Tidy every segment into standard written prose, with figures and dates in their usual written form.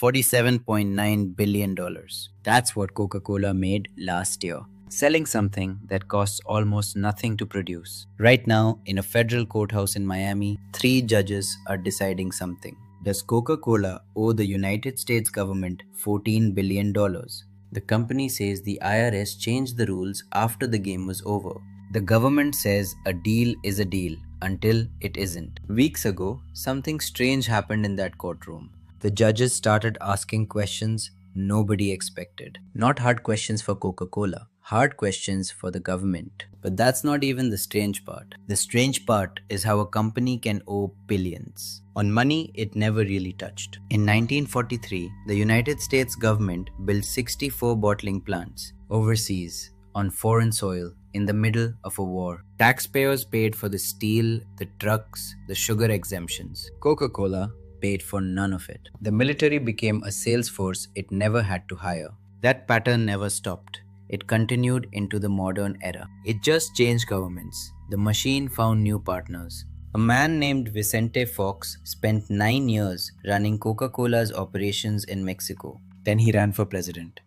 $47.9 billion. That's what Coca-Cola made last year, selling something that costs almost nothing to produce. Right now, in a federal courthouse in Miami, 3 judges are deciding something. Does Coca-Cola owe the United States government $14 billion? The company says the IRS changed the rules after the game was over. The government says a deal is a deal until it isn't. Weeks ago, something strange happened in that courtroom. The judges started asking questions nobody expected. Not hard questions for Coca-Cola, hard questions for the government. But that's not even the strange part. The strange part is how a company can owe billions on money it never really touched. In 1943, the United States government built 64 bottling plants overseas on foreign soil in the middle of a war. Taxpayers paid for the steel, the trucks, the sugar exemptions. Coca-Cola paid for none of it. The military became a sales force it never had to hire. That pattern never stopped. It continued into the modern era. It just changed governments. The machine found new partners. A man named Vicente Fox spent 9 years running Coca-Cola's operations in Mexico. Then he ran for president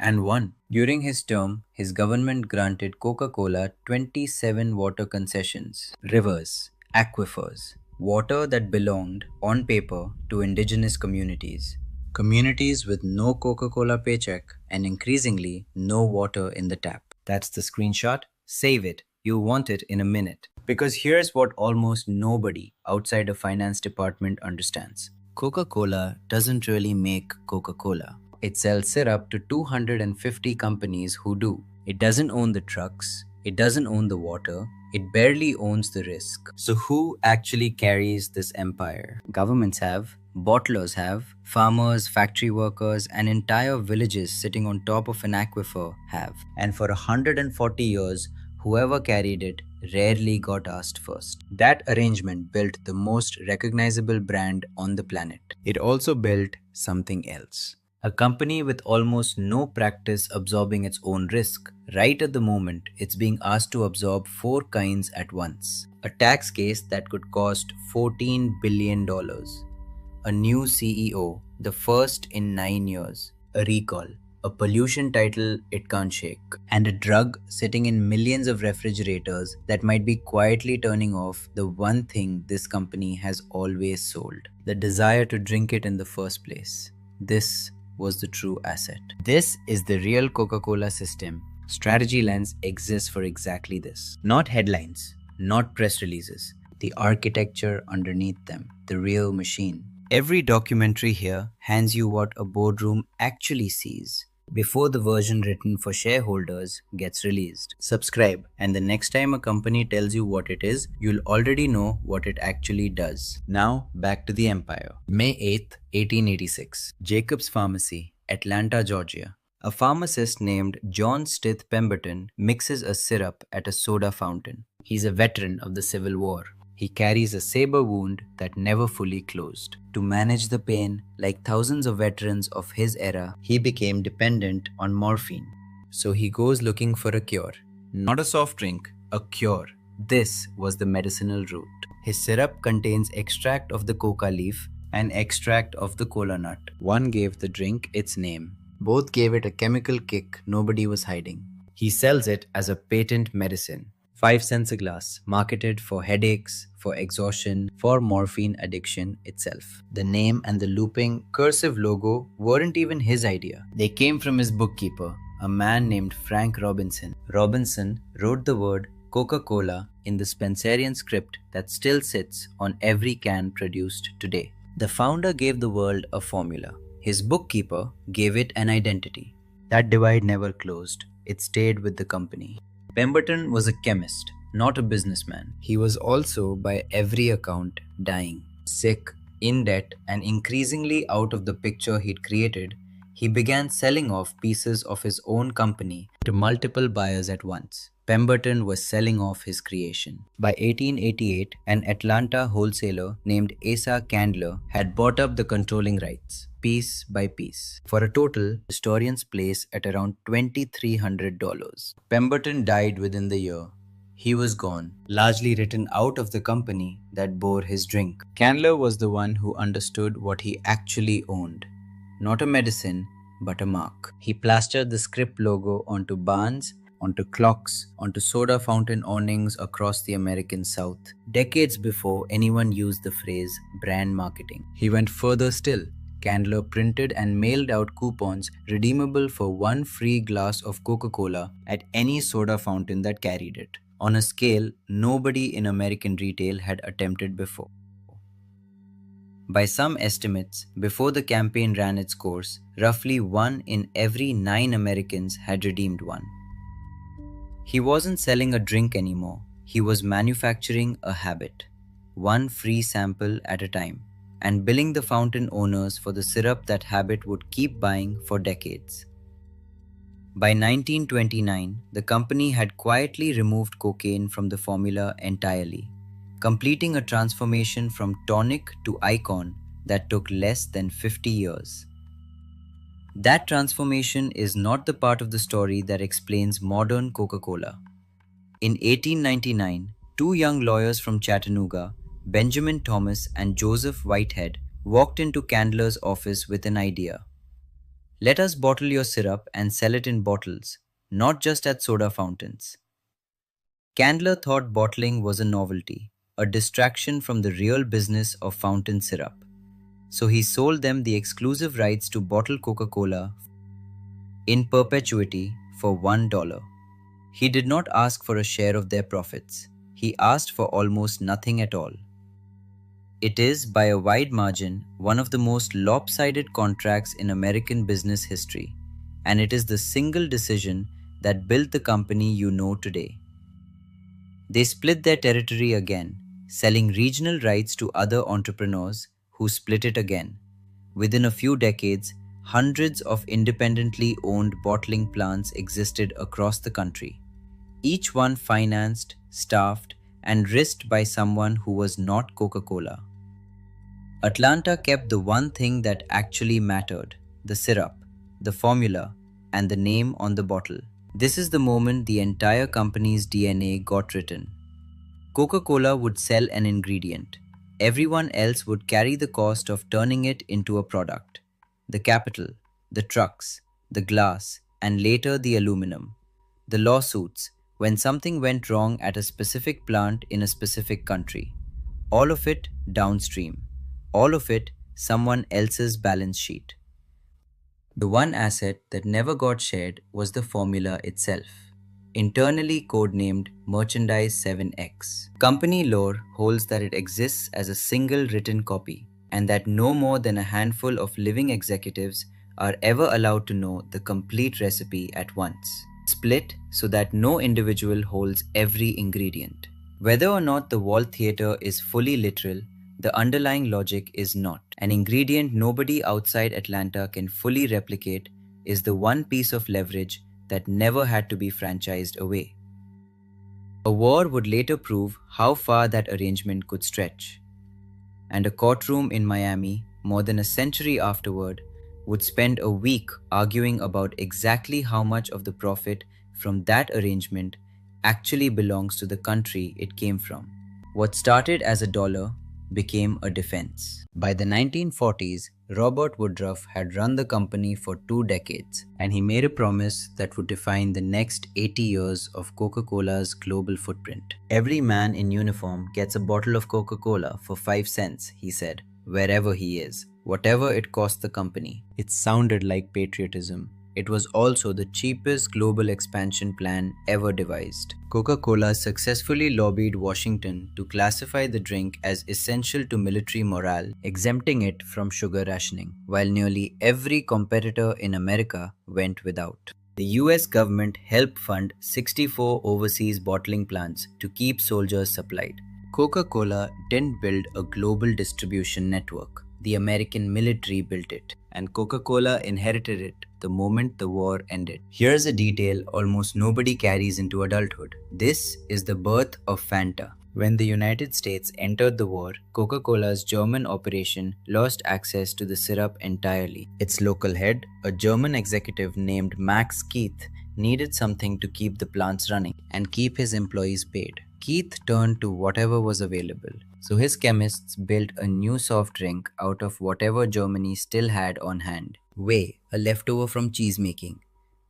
and won. During his term, his government granted Coca-Cola 27 water concessions, rivers, aquifers, water that belonged, on paper, to indigenous communities. Communities with no Coca-Cola paycheck and increasingly no water in the tap. That's the screenshot. Save it. You'll want it in a minute. Because here's what almost nobody outside a finance department understands. Coca-Cola doesn't really make Coca-Cola. It sells syrup to 250 companies who do. It doesn't own the trucks. It doesn't own the water. It barely owns the risk. So who actually carries this empire? Governments have, bottlers have, farmers, factory workers, and entire villages sitting on top of an aquifer have. And for 140 years, whoever carried it rarely got asked first. That arrangement built the most recognizable brand on the planet. It also built something else. A company with almost no practice absorbing its own risk. Right at the moment, it's being asked to absorb 4 kinds at once. A tax case that could cost $14 billion. A new CEO, the first in 9 years. A recall. A pollution title it can't shake. And a drug sitting in millions of refrigerators that might be quietly turning off the one thing this company has always sold. The desire to drink it in the first place. This was the true asset. This is the real Coca-Cola system. Strategy Lens exists for exactly this. Not headlines, not press releases. The architecture underneath them. The real machine. Every documentary here hands you what a boardroom actually sees before the version written for shareholders gets released. Subscribe, and the next time a company tells you what it is, you'll already know what it actually does. Now, back to the empire. May 8th, 1886. Jacob's Pharmacy, Atlanta, Georgia. A pharmacist named John Stith Pemberton mixes a syrup at a soda fountain. He's a veteran of the Civil War. He carries a saber wound that never fully closed. To manage the pain, like thousands of veterans of his era, he became dependent on morphine. So he goes looking for a cure. Not a soft drink, a cure. This was the medicinal route. His syrup contains extract of the coca leaf and extract of the cola nut. One gave the drink its name. Both gave it a chemical kick nobody was hiding. He sells it as a patent medicine. 5 cents a glass, marketed for headaches, for exhaustion, for morphine addiction itself. The name and the looping cursive logo weren't even his idea. They came from his bookkeeper, a man named Frank Robinson. Robinson wrote the word Coca-Cola in the Spencerian script that still sits on every can produced today. The founder gave the world a formula. His bookkeeper gave it an identity. That divide never closed. It stayed with the company. Pemberton was a chemist, not a businessman. He was also, by every account, dying, sick, in debt, and increasingly out of the picture he'd created. He began selling off pieces of his own company to multiple buyers at once. Pemberton was selling off his creation. By 1888, an Atlanta wholesaler named Asa Candler had bought up the controlling rights, piece by piece, for a total historians place at around $2,300. Pemberton died within the year. He was gone, largely written out of the company that bore his drink. Candler was the one who understood what he actually owned. not a medicine, but a mark. He plastered the script logo onto barns, onto clocks, onto soda fountain awnings across the American South, decades before anyone used the phrase brand marketing. He went further still. Candler printed and mailed out coupons redeemable for one free glass of Coca-Cola at any soda fountain that carried it, on a scale nobody in American retail had attempted before. By some estimates, before the campaign ran its course, roughly 1 in every 9 Americans had redeemed one. He wasn't selling a drink anymore, he was manufacturing a habit, one free sample at a time, and billing the fountain owners for the syrup that habit would keep buying for decades. By 1929, the company had quietly removed cocaine from the formula entirely, completing a transformation from tonic to icon that took less than 50 years. That transformation is not the part of the story that explains modern Coca-Cola. In 1899, two young lawyers from Chattanooga, Benjamin Thomas and Joseph Whitehead, walked into Candler's office with an idea. Let us bottle your syrup and sell it in bottles, not just at soda fountains. Candler thought bottling was a novelty, a distraction from the real business of fountain syrup. So he sold them the exclusive rights to bottle Coca-Cola in perpetuity for $1. He did not ask for a share of their profits. He asked for almost nothing at all. It is, by a wide margin, one of the most lopsided contracts in American business history, and it is the single decision that built the company you know today. They split their territory again, selling regional rights to other entrepreneurs who split it again. Within a few decades, hundreds of independently owned bottling plants existed across the country, each one financed, staffed, and risked by someone who was not Coca-Cola. Atlanta kept the one thing that actually mattered: the syrup, the formula, and the name on the bottle. This is the moment the entire company's DNA got written. Coca-Cola would sell an ingredient. Everyone else would carry the cost of turning it into a product. The capital, the trucks, the glass, and later the aluminum. The lawsuits, when something went wrong at a specific plant in a specific country. All of it downstream. All of it someone else's balance sheet. The one asset that never got shared was the formula itself, internally codenamed Merchandise 7X. Company lore holds that it exists as a single written copy, and that no more than a handful of living executives are ever allowed to know the complete recipe at once, split so that no individual holds every ingredient. Whether or not the wall theater is fully literal, the underlying logic is not. An ingredient nobody outside Atlanta can fully replicate is the one piece of leverage that never had to be franchised away. A war would later prove how far that arrangement could stretch. And a courtroom in Miami, more than a century afterward, would spend a week arguing about exactly how much of the profit from that arrangement actually belongs to the country it came from. What started as $1 became a defense. By the 1940s, Robert Woodruff had run the company for 2 decades, and he made a promise that would define the next 80 years of Coca-Cola's global footprint. Every man in uniform gets a bottle of Coca-Cola for 5 cents, he said, wherever he is, whatever it cost the company. It sounded like patriotism. It was also the cheapest global expansion plan ever devised. Coca-Cola successfully lobbied Washington to classify the drink as essential to military morale, exempting it from sugar rationing, while nearly every competitor in America went without. The US government helped fund 64 overseas bottling plants to keep soldiers supplied. Coca-Cola didn't build a global distribution network. The American military built it, and Coca-Cola inherited it the moment the war ended. Here's a detail almost nobody carries into adulthood. This is the birth of Fanta. When the United States entered the war, Coca-Cola's German operation lost access to the syrup entirely. Its local head, a German executive named Max Keith, needed something to keep the plants running and keep his employees paid. Keith turned to whatever was available. So his chemists built a new soft drink out of whatever Germany still had on hand. Whey, a leftover from cheese making.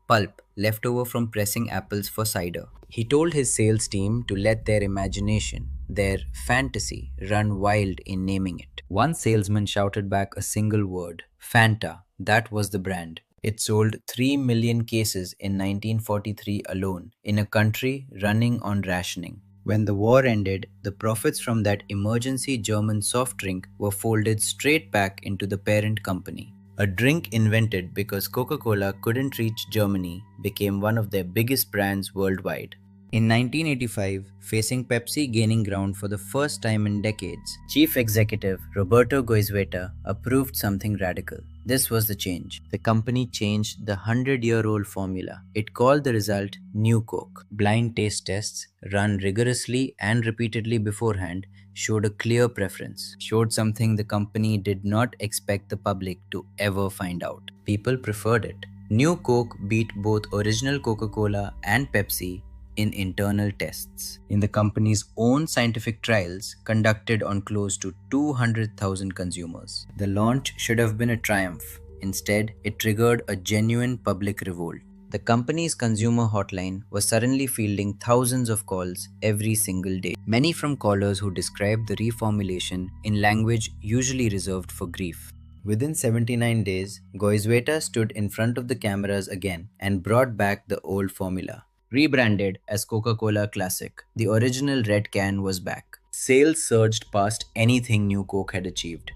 Pulp, leftover from pressing apples for cider. He told his sales team to let their imagination, their fantasy, run wild in naming it. One salesman shouted back a single word, Fanta. That was the brand. It sold 3 million cases in 1943 alone, in a country running on rationing. When the war ended, the profits from that emergency German soft drink were folded straight back into the parent company. A drink invented because Coca-Cola couldn't reach Germany became one of their biggest brands worldwide. In 1985, facing Pepsi gaining ground for the first time in decades, Chief Executive Roberto Goizueta approved something radical. This was the change. The company changed the 100-year-old formula. It called the result New Coke. Blind taste tests, run rigorously and repeatedly beforehand, showed a clear preference, showed something the company did not expect the public to ever find out. People preferred it. New Coke beat both original Coca-Cola and Pepsi in internal tests. In the company's own scientific trials conducted on close to 200,000 consumers. The launch should have been a triumph. Instead, it triggered a genuine public revolt. The company's consumer hotline was suddenly fielding thousands of calls every single day, many from callers who described the reformulation in language usually reserved for grief. Within 79 days, Goizueta stood in front of the cameras again and brought back the old formula. Rebranded as Coca-Cola Classic, the original red can was back. Sales surged past anything New Coke had achieved.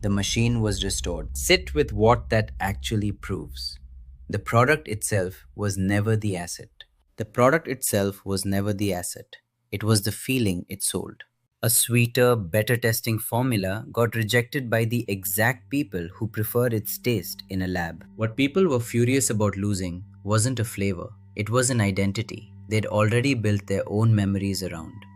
The machine was restored. Sit with what that actually proves. The product itself was never the asset. The product itself was never the asset. It was the feeling it sold. A sweeter, better tasting formula got rejected by the exact people who preferred its taste in a lab. What people were furious about losing wasn't a flavor, it was an identity. They'd already built their own memories around.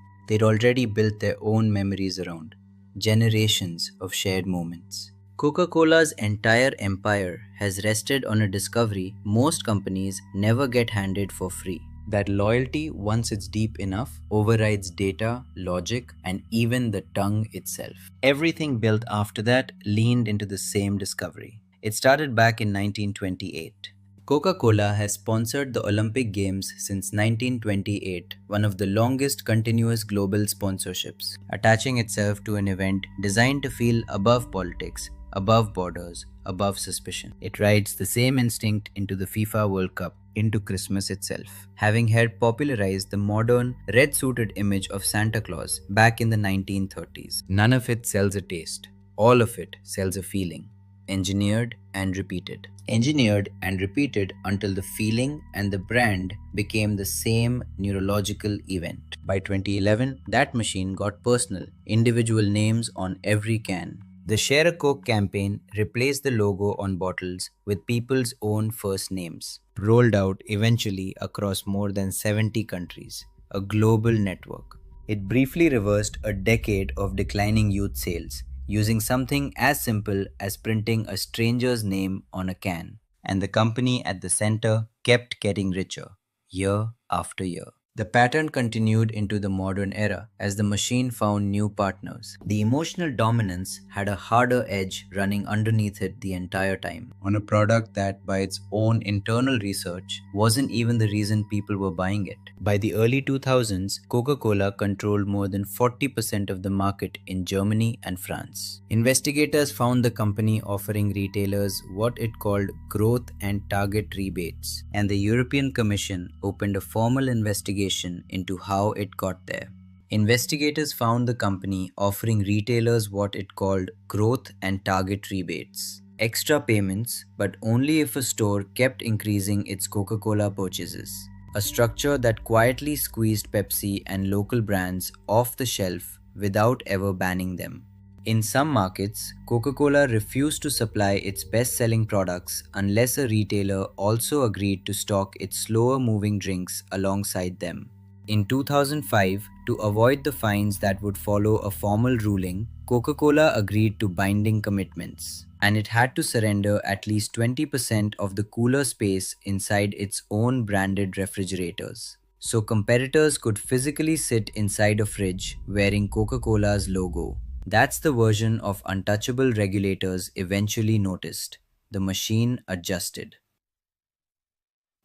Generations of shared moments. Coca-Cola's entire empire has rested on a discovery most companies never get handed for free. That loyalty, once it's deep enough, overrides data, logic, and even the tongue itself. Everything built after that leaned into the same discovery. It started back in 1928. Coca-Cola has sponsored the Olympic Games since 1928, one of the longest continuous global sponsorships, attaching itself to an event designed to feel above politics, above borders, above suspicion. It rides the same instinct into the FIFA World Cup, into Christmas itself, having helped popularize the modern, red-suited image of Santa Claus back in the 1930s. None of it sells a taste. All of it sells a feeling. Engineered and repeated. Engineered and repeated until the feeling and the brand became the same neurological event. By 2011, that machine got personal, individual names on every can. The Share a Coke campaign replaced the logo on bottles with people's own first names, rolled out eventually across more than 70 countries, a global network. It briefly reversed a decade of declining youth sales, using something as simple as printing a stranger's name on a can. And the company at the center kept getting richer, year after year. The pattern continued into the modern era as the machine found new partners. The emotional dominance had a harder edge running underneath it the entire time, on a product that, by its own internal research, wasn't even the reason people were buying it. By the early 2000s, Coca-Cola controlled more than 40% of the market in Germany and France. Investigators found the company offering retailers what it called growth and target rebates, and the European Commission opened a formal investigation into how it got there. Investigators found the company offering retailers what it called growth and target rebates, extra payments, but only if a store kept increasing its Coca-Cola purchases. A structure that quietly squeezed Pepsi and local brands off the shelf without ever banning them. In some markets, Coca-Cola refused to supply its best-selling products unless a retailer also agreed to stock its slower-moving drinks alongside them. In 2005, to avoid the fines that would follow a formal ruling, Coca-Cola agreed to binding commitments, and it had to surrender at least 20% of the cooler space inside its own branded refrigerators, so competitors could physically sit inside a fridge wearing Coca-Cola's logo. That's the version of Untouchable regulators eventually noticed. the machine adjusted.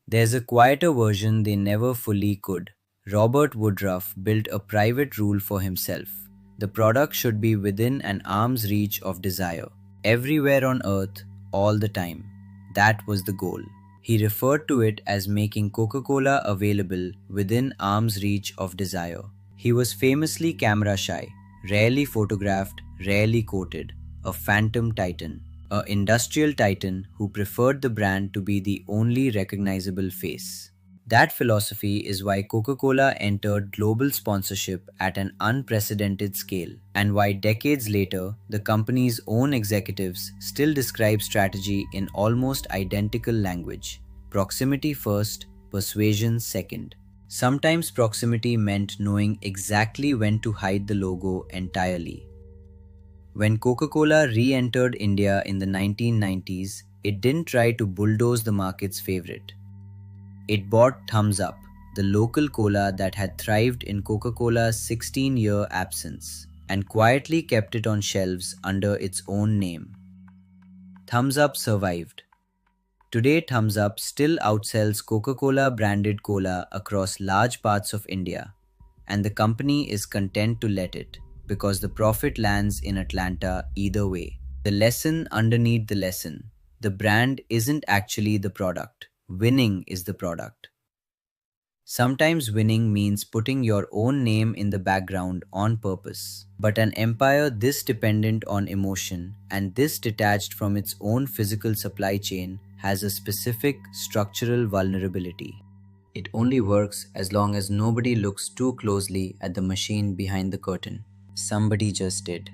There's a quieter version they never fully could. Robert Woodruff built a private rule for himself. The product should be within an arm's reach of desire, everywhere on earth, all the time. That was the goal. He referred to it as making Coca-Cola available within arm's reach of desire. He was famously camera shy, rarely photographed, rarely quoted, a phantom titan, an industrial titan who preferred the brand to be the only recognizable face. That philosophy is why Coca-Cola entered global sponsorship at an unprecedented scale, and why decades later, the company's own executives still describe strategy in almost identical language. Proximity first, persuasion second. Sometimes proximity meant knowing exactly when to hide the logo entirely. When Coca-Cola re-entered India in the 1990s, it didn't try to bulldoze the market's favorite. It bought Thumbs Up, the local cola that had thrived in Coca-Cola's 16-year absence, and quietly kept it on shelves under its own name. Thumbs Up survived. Today, Thumbs Up still outsells Coca-Cola branded cola across large parts of India, and the company is content to let it, because the profit lands in Atlanta either way. The lesson underneath the lesson: the brand isn't actually the product. Winning is the product. Sometimes winning means putting your own name in the background on purpose. But an empire this dependent on emotion and this detached from its own physical supply chain has a specific structural vulnerability. It only works as long as nobody looks too closely at the machine behind the curtain. Somebody just did.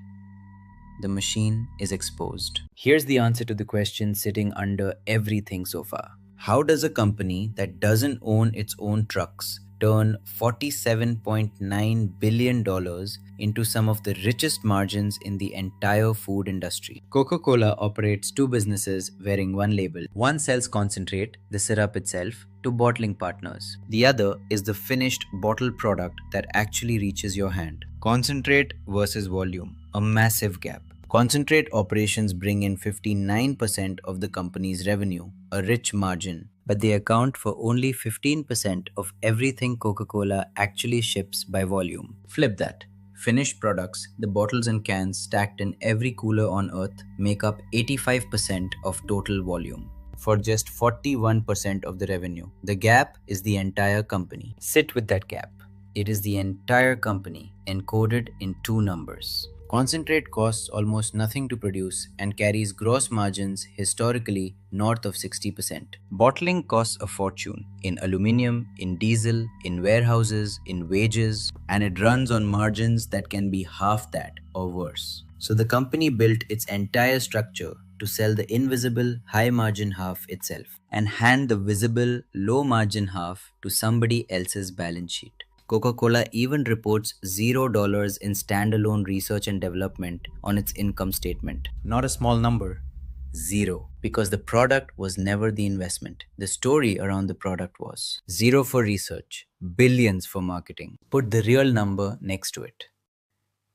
The machine is exposed. Here's the answer to the question sitting under everything so far. How does a company that doesn't own its own trucks turn $47.9 billion into some of the richest margins in the entire food industry? Coca-Cola operates two businesses wearing one label. One sells concentrate, the syrup itself, to bottling partners. The other is the finished bottled product that actually reaches your hand. Concentrate versus volume, a massive gap. Concentrate operations bring in 59% of the company's revenue, a rich margin, but they account for only 15% of everything Coca-Cola actually ships by volume. Flip that. Finished products, the bottles and cans stacked in every cooler on earth, make up 85% of total volume, for just 41% of the revenue. The gap is the entire company. Sit with that gap. It is the entire company encoded in two numbers. Concentrate costs almost nothing to produce and carries gross margins historically north of 60%. Bottling costs a fortune in aluminium, in diesel, in warehouses, in wages, and it runs on margins that can be half that or worse. So the company built its entire structure to sell the invisible high margin half itself and hand the visible low margin half to somebody else's balance sheet. Coca-Cola even reports $0 in standalone research and development on its income statement. Not a small number. Zero. Because the product was never the investment. The story around the product was. Zero for research. Billions for marketing. Put the real number next to it.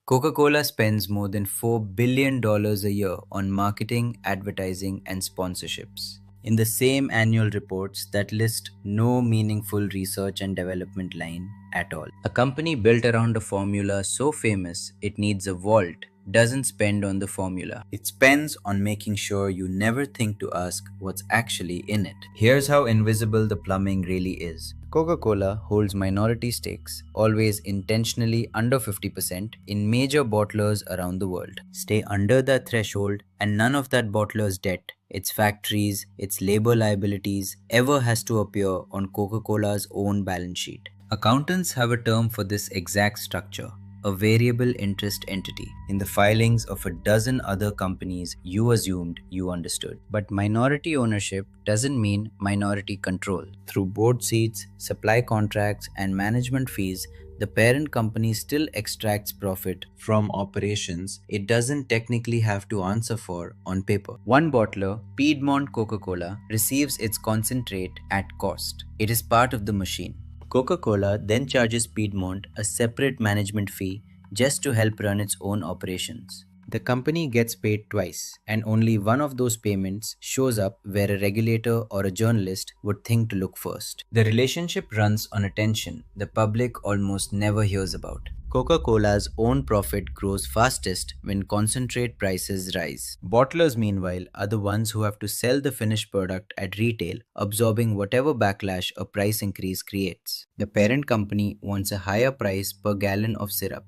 Coca-Cola spends more than $4 billion a year on marketing, advertising, and sponsorships. In the same annual reports that list no meaningful research and development line at all. A company built around a formula so famous it needs a vault doesn't spend on the formula. It spends on making sure you never think to ask what's actually in it. Here's how invisible the plumbing really is. Coca-Cola holds minority stakes, always intentionally under 50%, in major bottlers around the world. Stay under that threshold and none of that bottler's debt, its factories, its labor liabilities ever has to appear on Coca-Cola's own balance sheet. Accountants have a term for this exact structure, a variable interest entity. In the filings of a dozen other companies, you assumed you understood. But minority ownership doesn't mean minority control. Through board seats, supply contracts, and management fees, the parent company still extracts profit from operations it doesn't technically have to answer for on paper. One bottler, Piedmont Coca-Cola, receives its concentrate at cost. It is part of the machine. Coca-Cola then charges Piedmont a separate management fee just to help run its own operations. The company gets paid twice, and only one of those payments shows up where a regulator or a journalist would think to look first. The relationship runs on a tension the public almost never hears about. Coca-Cola's own profit grows fastest when concentrate prices rise. Bottlers, meanwhile, are the ones who have to sell the finished product at retail, absorbing whatever backlash a price increase creates. The parent company wants a higher price per gallon of syrup.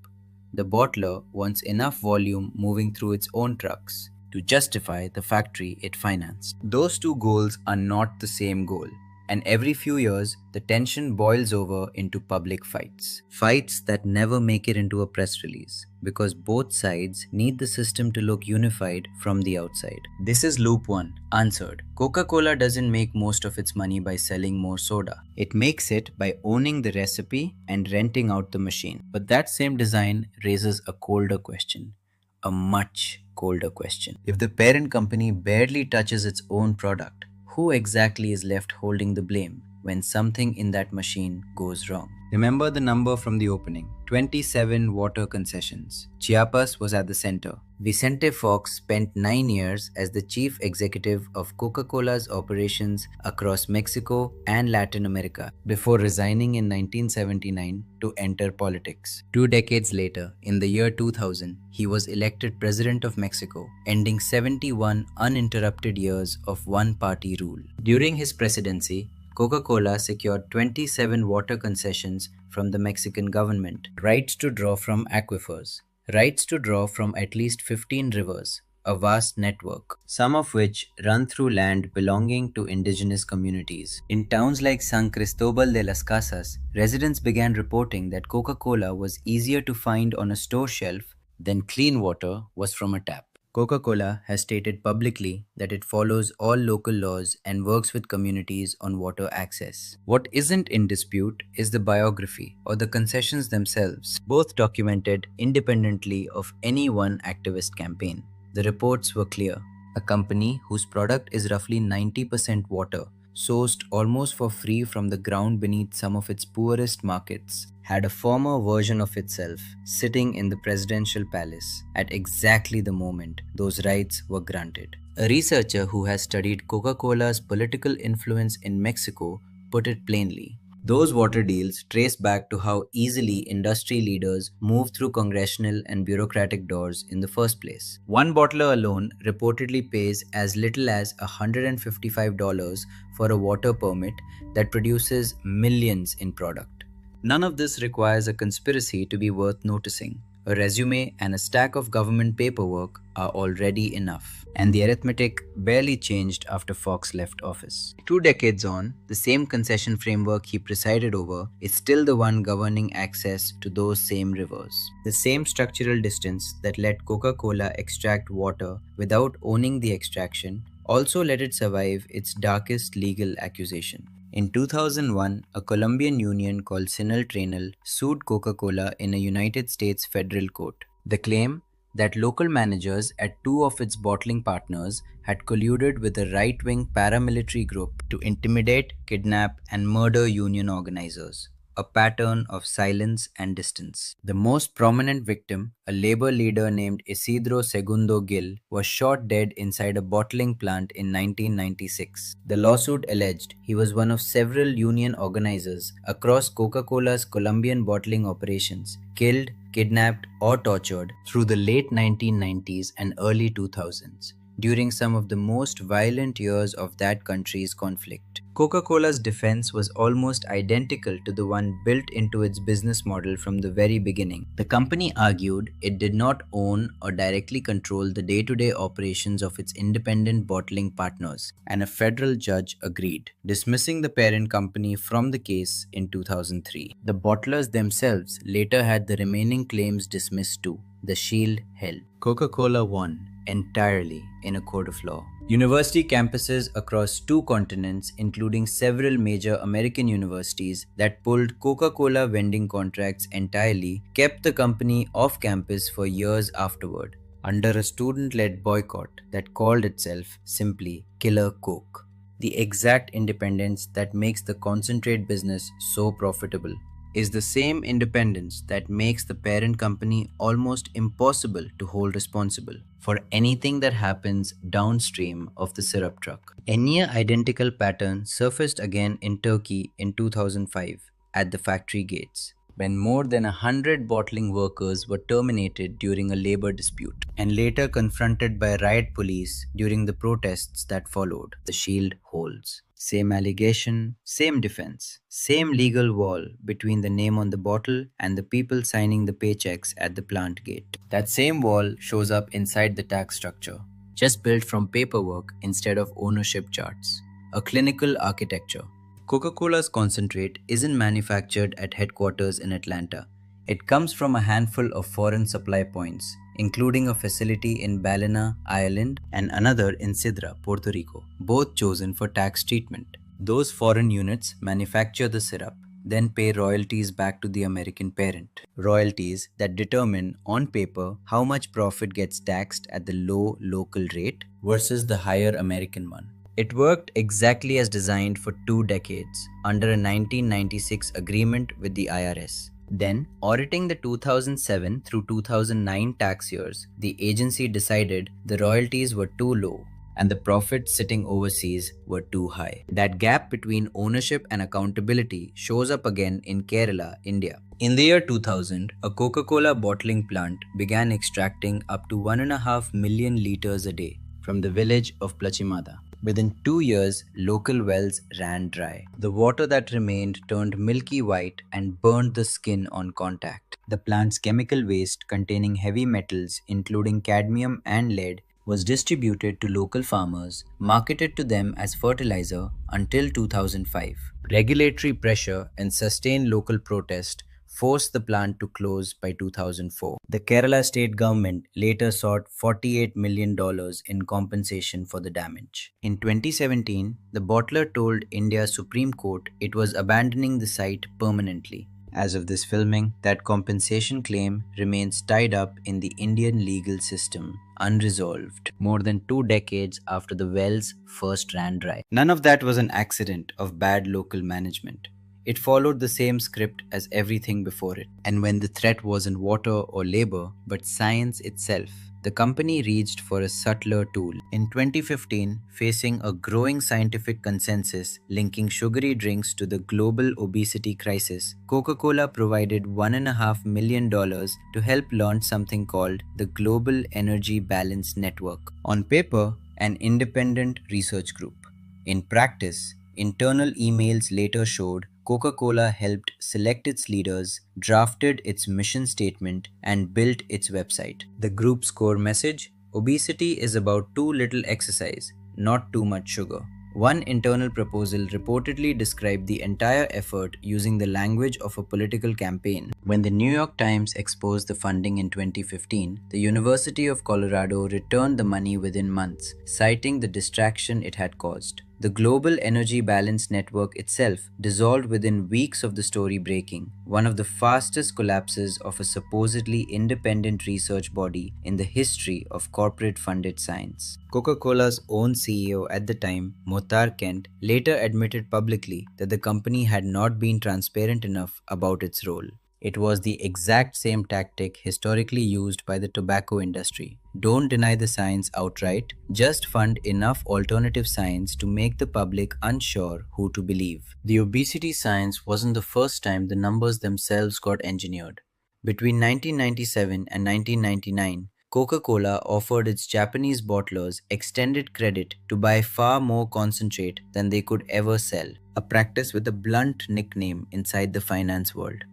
The bottler wants enough volume moving through its own trucks to justify the factory it financed. Those two goals are not the same goal, and every few years, the tension boils over into public fights. Fights that never make it into a press release because both sides need the system to look unified from the outside. This is loop 1, answered. Coca-Cola doesn't make most of its money by selling more soda. It makes it by owning the recipe and renting out the machine. But that same design raises a colder question. A much colder question. If the parent company barely touches its own product, who exactly is left holding the blame when something in that machine goes wrong? Remember the number from the opening, 27 water concessions. Chiapas was at the center. Vicente Fox spent 9 years as the chief executive of Coca-Cola's operations across Mexico and Latin America before resigning in 1979 to enter politics. 2 decades later, in the year 2000, he was elected president of Mexico, ending 71 uninterrupted years of one-party rule. During his presidency, Coca-Cola secured 27 water concessions from the Mexican government, rights to draw from aquifers, rights to draw from at least 15 rivers, a vast network, some of which run through land belonging to indigenous communities. In towns like San Cristobal de las Casas, residents began reporting that Coca-Cola was easier to find on a store shelf than clean water was from a tap. Coca-Cola has stated publicly that it follows all local laws and works with communities on water access. What isn't in dispute is the biography or the concessions themselves, both documented independently of any one activist campaign. The reports were clear. A company whose product is roughly 90% water, sourced almost for free from the ground beneath some of its poorest markets, had a former version of itself sitting in the presidential palace at exactly the moment those rights were granted. A researcher who has studied Coca-Cola's political influence in Mexico put it plainly. Those water deals trace back to how easily industry leaders move through congressional and bureaucratic doors in the first place. One bottler alone reportedly pays as little as $155 for a water permit that produces millions in product. None of this requires a conspiracy to be worth noticing. A resume and a stack of government paperwork are already enough, and the arithmetic barely changed after Fox left office. 2 decades on, the same concession framework he presided over is still the one governing access to those same rivers. The same structural distance that let Coca-Cola extract water without owning the extraction also let it survive its darkest legal accusation. In 2001, a Colombian union called Sinal-Trenal sued Coca-Cola in a United States federal court. The claim that local managers at 2 of its bottling partners had colluded with a right-wing paramilitary group to intimidate, kidnap, and murder union organizers, a pattern of silence and distance. The most prominent victim, a labor leader named Isidro Segundo Gil, was shot dead inside a bottling plant in 1996. The lawsuit alleged he was one of several union organizers across Coca-Cola's Colombian bottling operations, killed, kidnapped, or tortured through the late 1990s and early 2000s, during some of the most violent years of that country's conflict. Coca-Cola's defense was almost identical to the one built into its business model from the very beginning. The company argued it did not own or directly control the day-to-day operations of its independent bottling partners, and a federal judge agreed, dismissing the parent company from the case in 2003. The bottlers themselves later had the remaining claims dismissed too. The shield held. Coca-Cola won entirely in a court of law. University campuses across 2 continents, including several major American universities that pulled Coca-Cola vending contracts entirely, kept the company off campus for years afterward, under a student-led boycott that called itself simply Killer Coke. The exact independence that makes the concentrate business so profitable. is the same independence that makes the parent company almost impossible to hold responsible for anything that happens downstream of the syrup truck. A near identical pattern surfaced again in Turkey in 2005 at the factory gates, when more than 100 bottling workers were terminated during a labor dispute and later confronted by riot police during the protests that followed. The shield holds. Same allegation, same defense, same legal wall between the name on the bottle and the people signing the paychecks at the plant gate. That same wall shows up inside the tax structure, just built from paperwork instead of ownership charts. A clinical architecture. Coca-Cola's concentrate isn't manufactured at headquarters in Atlanta. It comes from a handful of foreign supply points, including a facility in Ballina, Ireland, and another in Sidra, Puerto Rico, both chosen for tax treatment. Those foreign units manufacture the syrup, then pay royalties back to the American parent. Royalties that determine, on paper, how much profit gets taxed at the low local rate versus the higher American one. It worked exactly as designed for 2 decades under a 1996 agreement with the IRS. Then, auditing the 2007 through 2009 tax years, the agency decided the royalties were too low and the profits sitting overseas were too high. That gap between ownership and accountability shows up again in Kerala, India. In the year 2000, a Coca-Cola bottling plant began extracting up to 1.5 million liters a day from the village of Plachimada. Within 2 years, local wells ran dry. The water that remained turned milky white and burned the skin on contact. The plant's chemical waste containing heavy metals, including cadmium and lead, was distributed to local farmers, marketed to them as fertilizer until 2005. Regulatory pressure and sustained local protest forced the plant to close by 2004. The Kerala state government later sought $48 million in compensation for the damage. In 2017, the bottler told India's Supreme Court it was abandoning the site permanently. As of this filming, that compensation claim remains tied up in the Indian legal system, unresolved, more than 2 decades after the wells first ran dry. None of that was an accident of bad local management. It followed the same script as everything before it. And when the threat wasn't water or labor, but science itself, the company reached for a subtler tool. In 2015, facing a growing scientific consensus linking sugary drinks to the global obesity crisis, Coca-Cola provided $1.5 million to help launch something called the Global Energy Balance Network. On paper, an independent research group. In practice, internal emails later showed Coca-Cola helped select its leaders, drafted its mission statement, and built its website. The group's core message: obesity is about too little exercise, not too much sugar. One internal proposal reportedly described the entire effort using the language of a political campaign. When the New York Times exposed the funding in 2015, the University of Colorado returned the money within months, citing the distraction it had caused. The Global Energy Balance Network itself dissolved within weeks of the story breaking, one of the fastest collapses of a supposedly independent research body in the history of corporate-funded science. Coca-Cola's own CEO at the time, Mohtar Kent, later admitted publicly that the company had not been transparent enough about its role. It was the exact same tactic historically used by the tobacco industry. Don't deny the science outright, just fund enough alternative science to make the public unsure who to believe. The obesity science wasn't the first time the numbers themselves got engineered. Between 1997 and 1999, Coca-Cola offered its Japanese bottlers extended credit to buy far more concentrate than they could ever sell, a practice with a blunt nickname inside the finance world: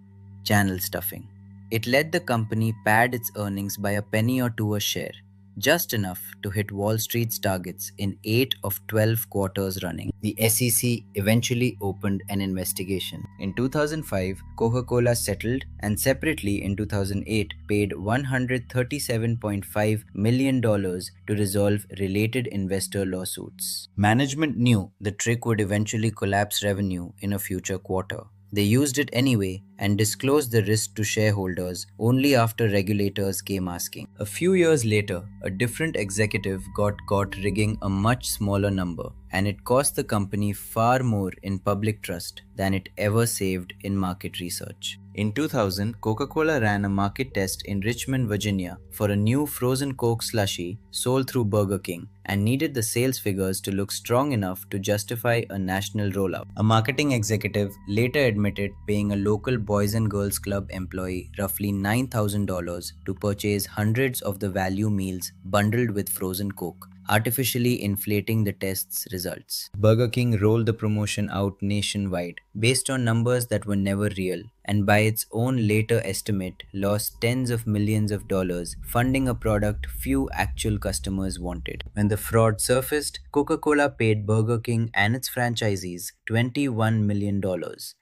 channel stuffing. It let the company pad its earnings by a penny or two a share, just enough to hit Wall Street's targets in 8 of 12 quarters running. The SEC eventually opened an investigation. In 2005, Coca-Cola settled, and separately in 2008 paid $137.5 million to resolve related investor lawsuits. Management knew the trick would eventually collapse revenue in a future quarter. They used it anyway and disclosed the risk to shareholders only after regulators came asking. A few years later, a different executive got caught rigging a much smaller number, and it cost the company far more in public trust than it ever saved in market research. In 2000, Coca-Cola ran a market test in Richmond, Virginia for a new frozen Coke slushie sold through Burger King and needed the sales figures to look strong enough to justify a national rollout. A marketing executive later admitted paying a local Boys and Girls Club employee roughly $9,000 to purchase hundreds of the value meals bundled with frozen Coke, artificially inflating the test's results. Burger King rolled the promotion out nationwide based on numbers that were never real, and by its own later estimate, lost tens of millions of dollars funding a product few actual customers wanted. When the fraud surfaced, Coca-Cola paid Burger King and its franchisees $21 million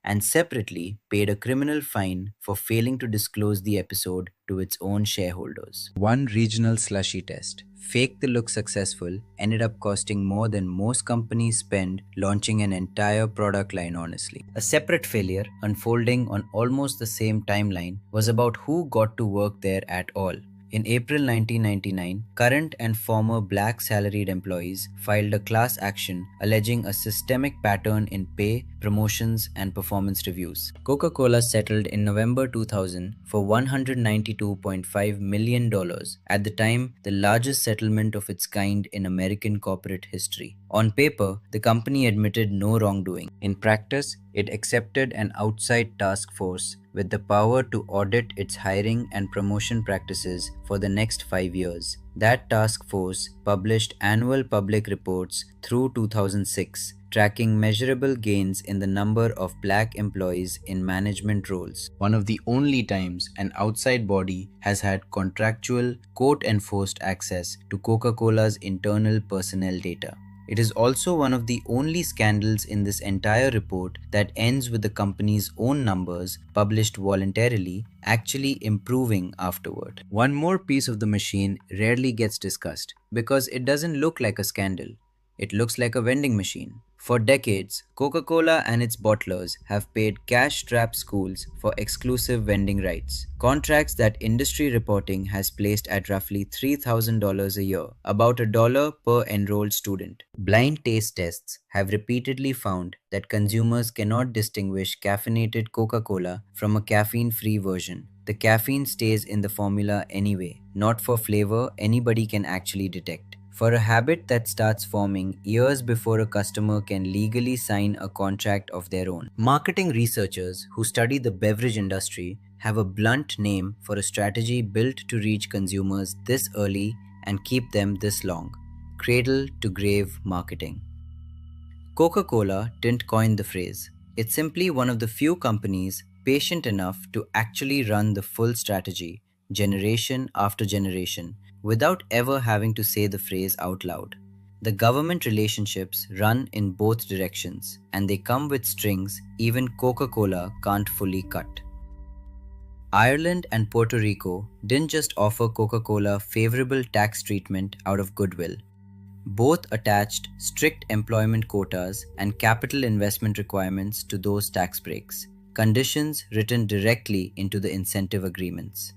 and separately paid a criminal fine for failing to disclose the episode to its own shareholders. One regional slushy test, faked to look successful, ended up costing more than most companies spend launching an entire product line, honestly. A separate failure, unfolding on almost the same timeline, was about who got to work there at all. In April 1999, current and former black salaried employees filed a class action alleging a systemic pattern in pay, promotions, and performance reviews. Coca-Cola settled in November 2000 for $192.5 million, at the time the largest settlement of its kind in American corporate history. On paper, the company admitted no wrongdoing. In practice, it accepted an outside task force with the power to audit its hiring and promotion practices for the next 5 years. That task force published annual public reports through 2006, tracking measurable gains in the number of black employees in management roles. One of the only times an outside body has had contractual, court-enforced access to Coca-Cola's internal personnel data. It is also one of the only scandals in this entire report that ends with the company's own numbers, published voluntarily, actually improving afterward. One more piece of the machine rarely gets discussed because it doesn't look like a scandal. It looks like a vending machine. For decades, Coca-Cola and its bottlers have paid cash-strapped schools for exclusive vending rights, contracts that industry reporting has placed at roughly $3,000 a year, about $1 per enrolled student. Blind taste tests have repeatedly found that consumers cannot distinguish caffeinated Coca-Cola from a caffeine-free version. The caffeine stays in the formula anyway, not for flavor anybody can actually detect. For a habit that starts forming years before a customer can legally sign a contract of their own. Marketing researchers who study the beverage industry have a blunt name for a strategy built to reach consumers this early and keep them this long: cradle to grave marketing. Coca-Cola didn't coin the phrase. It's simply one of the few companies patient enough to actually run the full strategy, generation after generation, without ever having to say the phrase out loud. The government relationships run in both directions, and they come with strings even Coca-Cola can't fully cut. Ireland and Puerto Rico didn't just offer Coca-Cola favorable tax treatment out of goodwill. Both attached strict employment quotas and capital investment requirements to those tax breaks, conditions written directly into the incentive agreements.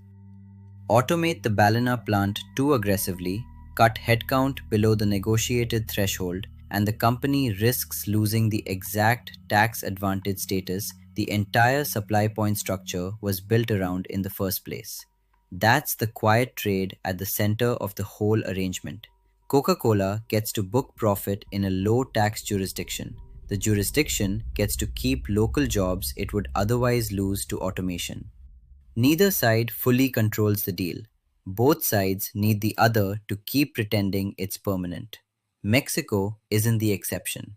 Automate the Ballina plant too aggressively, cut headcount below the negotiated threshold, and the company risks losing the exact tax advantage status the entire supply point structure was built around in the first place. That's the quiet trade at the center of the whole arrangement. Coca-Cola gets to book profit in a low-tax jurisdiction. The jurisdiction gets to keep local jobs it would otherwise lose to automation. Neither side fully controls the deal. Both sides need the other to keep pretending it's permanent. Mexico isn't the exception.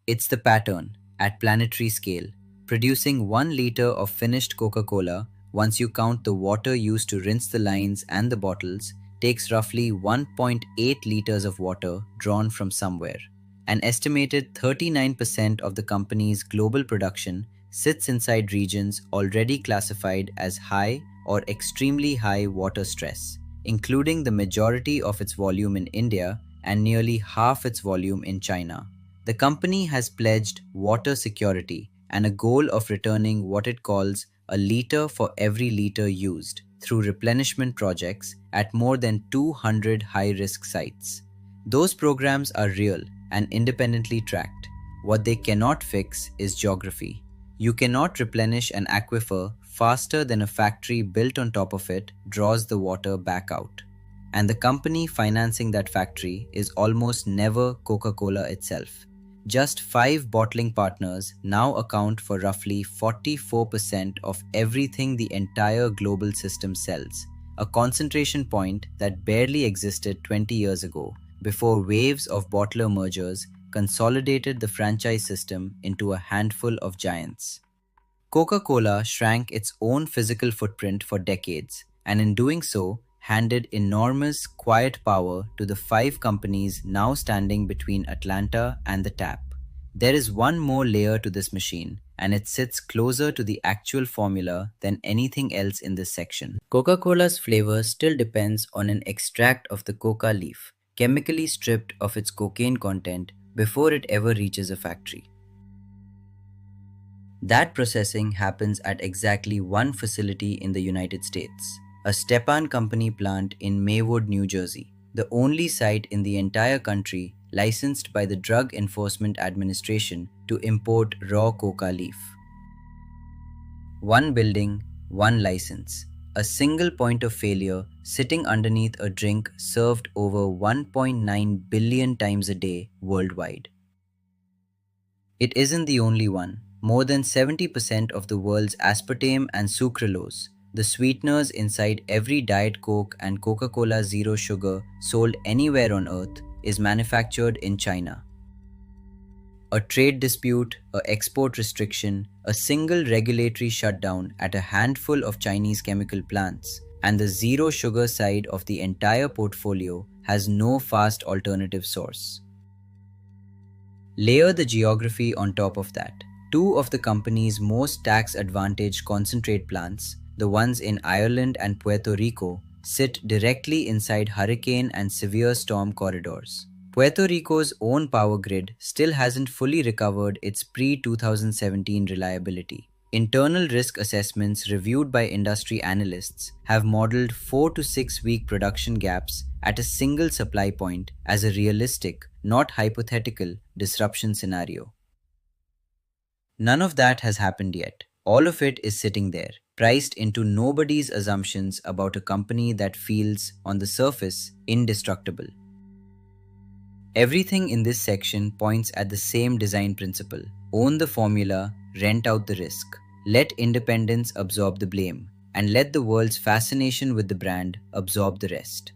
It's the pattern at planetary scale, producing 1 liter of finished Coca-Cola, once you count the water used to rinse the lines and the bottles, takes roughly 1.8 liters of water drawn from somewhere. An estimated 39% of the company's global production sits inside regions already classified as high or extremely high water stress, including the majority of its volume in India and nearly half its volume in China. The company has pledged water security, and a goal of returning what it calls a liter for every liter used through replenishment projects at more than 200 high-risk sites. Those programs are real and independently tracked. What they cannot fix is geography. You cannot replenish an aquifer faster than a factory built on top of it draws the water back out. And the company financing that factory is almost never Coca-Cola itself. Just 5 bottling partners now account for roughly 44% of everything the entire global system sells, a concentration point that barely existed 20 years ago, before waves of bottler mergers consolidated the franchise system into a handful of giants. Coca-Cola shrank its own physical footprint for decades, and in doing so, handed enormous quiet power to the 5 companies now standing between Atlanta and the tap. There is one more layer to this machine, and it sits closer to the actual formula than anything else in this section. Coca-Cola's flavor still depends on an extract of the coca leaf, chemically stripped of its cocaine content before it ever reaches a factory. That processing happens at exactly one facility in the United States, a Stepan Company plant in Maywood, New Jersey, the only site in the entire country licensed by the Drug Enforcement Administration to import raw coca leaf. One building, one license, a single point of failure sitting underneath a drink served over 1.9 billion times a day worldwide. It isn't the only one. More than 70% of the world's aspartame and sucralose, the sweeteners inside every Diet Coke and Coca-Cola Zero Sugar sold anywhere on Earth, is manufactured in China. A trade dispute, an export restriction, a single regulatory shutdown at a handful of Chinese chemical plants, and the zero sugar side of the entire portfolio has no fast alternative source. Layer the geography on top of that. 2 of the company's most tax-advantaged concentrate plants, the ones in Ireland and Puerto Rico, sit directly inside hurricane and severe storm corridors. Puerto Rico's own power grid still hasn't fully recovered its pre-2017 reliability. Internal risk assessments reviewed by industry analysts have modeled 4 to 6 week production gaps at a single supply point as a realistic, not hypothetical, disruption scenario. None of that has happened yet. All of it is sitting there, priced into nobody's assumptions about a company that feels, on the surface, indestructible. Everything in this section points at the same design principle. Own the formula, rent out the risk. Let independence absorb the blame, and let the world's fascination with the brand absorb the rest.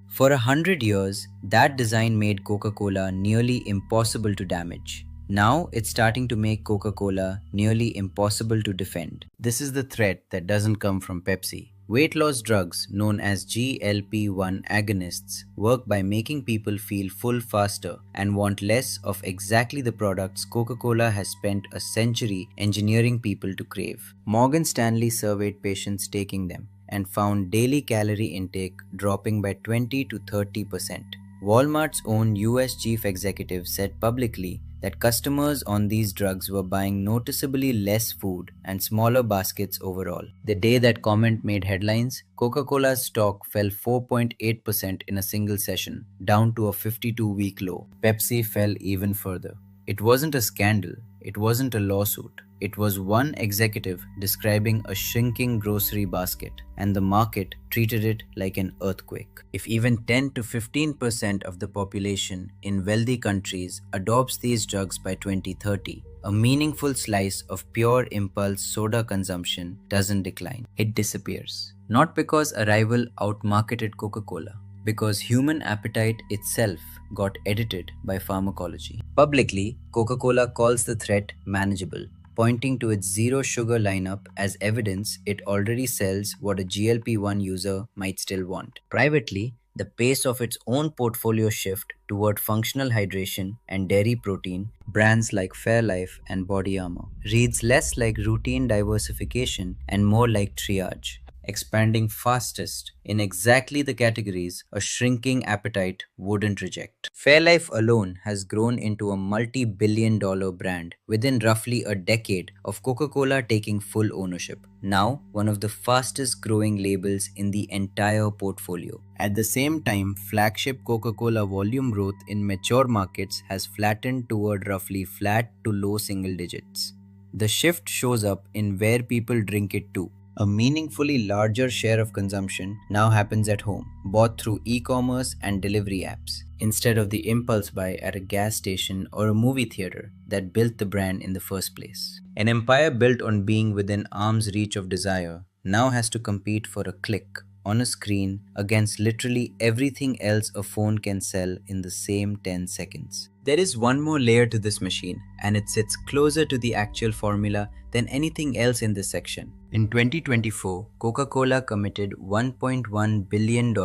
For 100 years, that design made Coca-Cola nearly impossible to damage. Now it's starting to make Coca-Cola nearly impossible to defend. This is the threat that doesn't come from Pepsi. Weight loss drugs, known as GLP-1 agonists, work by making people feel full faster and want less of exactly the products Coca-Cola has spent a century engineering people to crave. Morgan Stanley surveyed patients taking them and found daily calorie intake dropping by 20 to 30%. Walmart's own US chief executive said publicly that customers on these drugs were buying noticeably less food and smaller baskets overall. The day that comment made headlines, Coca-Cola's stock fell 4.8% in a single session, down to a 52-week low. Pepsi fell even further. It wasn't a scandal, it wasn't a lawsuit. It was one executive describing a shrinking grocery basket, and the market treated it like an earthquake. If even 10 to 15% of the population in wealthy countries adopts these drugs by 2030, a meaningful slice of pure impulse soda consumption doesn't decline. It disappears. Not because a rival outmarketed Coca-Cola, because human appetite itself got edited by pharmacology. Publicly, Coca-Cola calls the threat manageable, pointing to its zero sugar lineup as evidence it already sells what a GLP-1 user might still want. Privately, the pace of its own portfolio shift toward functional hydration and dairy protein, brands like Fairlife and Body Armor, reads less like routine diversification and more like triage. expanding fastest in exactly the categories a shrinking appetite wouldn't reject. Fairlife alone has grown into a multi-billion-dollar brand within roughly a decade of Coca-Cola taking full ownership. Now, one of the fastest growing labels in the entire portfolio. At the same time, flagship Coca-Cola volume growth in mature markets has flattened toward roughly flat to low single digits. The shift shows up in where people drink it too. A meaningfully larger share of consumption now happens at home, bought through e-commerce and delivery apps, instead of the impulse buy at a gas station or a movie theater that built the brand in the first place. An empire built on being within arm's reach of desire now has to compete for a click on a screen against literally everything else a phone can sell in the same 10 seconds. There is one more layer to this machine, and it sits closer to the actual formula than anything else in this section. In 2024, Coca-Cola committed $1.1 billion